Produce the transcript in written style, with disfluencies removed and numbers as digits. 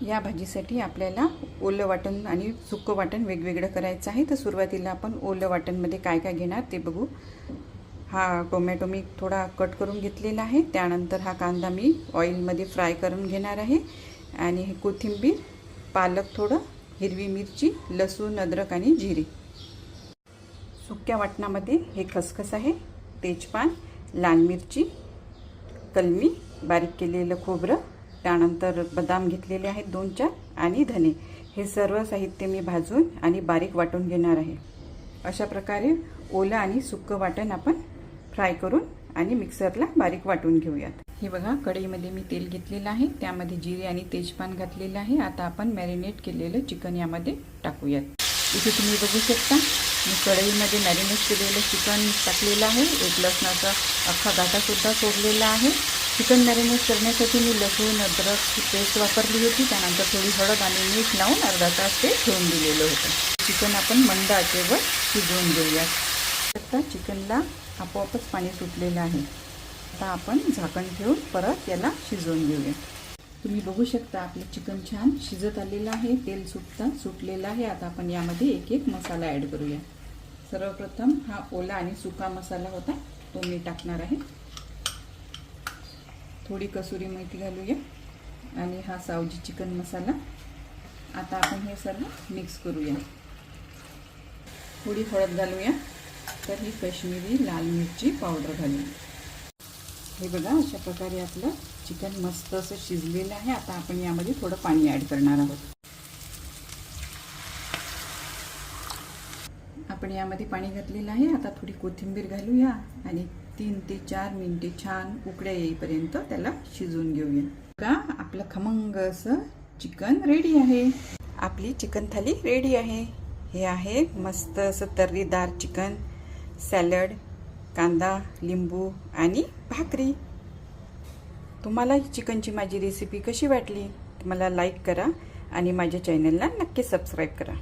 या भाजीसाठी आपल्याला ओलं वाटण आणि सुकं वाटण वेगवेगळं करायचं आहे। तर सुरुवातीला आपण ओलं वाटणमध्ये काय काय घेणार ते बघू। हा टोमॅटो मी थोडा कट करून घेतलेला आहे। त्यानंतर हा कांदा मी ऑइलमध्ये फ्राय करून घेणार आहे आणि हे कोथिंबीर, पालक थोडं, हिरवी मिरची, लसूण, अद्रक आणि जिरे। सुक्या वाटणामध्ये हे खसखस आहे, तेजपान, लाल मिरची, कलमी, बारीक केलेलं खोबरं, त्यानंतर बदाम घेतलेले आहेत 2-4 आणि धने। हे सर्व साहित्य मी भाजून आणि बारीक वाटून घेणार आहे। अशा प्रकारे ओलं आणि सुक्कं वाटण आपण फ्राय करून आणि मिक्सरला बारीक वाटून घेऊयात। हे बघा, कढईमध्ये मी तेल घेतलेलं आहे, त्यामध्ये जिरे आणि तेजपान घातलेलं आहे। आता आपण मॅरिनेट केलेलं चिकन यामध्ये टाकूयात। इथे तुम्ही बघू शकता मी कढईमध्ये मॅरिनेट केलेलं चिकन टाकलेलं आहे। एक लसणाचा अख्खा गाठा सुद्धा सोडलेला आहे। चिकन मॅरिनेट करण्यासाठी मी लसूण अद्रकची पेस्ट वापरली होती। त्यानंतर थोडी हळद आणि मीठ लावून अर्धा तास ते ठेवून दिलेलं होतं। चिकन आपण मंद आचेवर शिजवून घेऊया। आता चिकनला आपोआपच पाणी सुटलेलं आहे। आता आपण झाकण ठेवून परत याला शिजवून घेऊया। तुम्ही बघू शकता आपले चिकन छान शिजत आलेलं आहे, तेल सुटलेलं आहे। आता आपण यामध्ये एक एक मसाला ॲड करूया। सर्वप्रथम हा ओला आणि सुका मसाला होता तो मी टाकणार आहे। थोडी कसुरी मेथी घालूया आणि हा सावजी चिकन मसाला। आता आपण हे सर्व मिक्स करूया। थोडी हळद घालूया, तर ही काश्मीरी लाल मिरची पावडर घालूया। हे बघा, अशा प्रकारे आपलं चिकन मस्त असं शिजलेलं आहे। आता आपण यामध्ये थोडं पाणी ॲड करणार आहोत। आपण यामध्ये पाणी घातलेलं आहे। आता थोडी कोथिंबीर घालूया आणि 3 ते 4 मिनिटे छान उकळ्या येईपर्यंत त्याला शिजवून घेऊया। बघा, आपलं खमंग असं चिकन रेडी आहे। आपली चिकन थाली रेडी आहे। हे आहे मस्त असं तर्रीदार चिकन, सॅलड, कांदा, लिंबू आणि भाकरी। तुम्हाला ही चिकनची माझी रेसिपी कशी वाटली? मला लाईक करा आणि माझ्या चॅनलला नक्की सबस्क्राईब करा।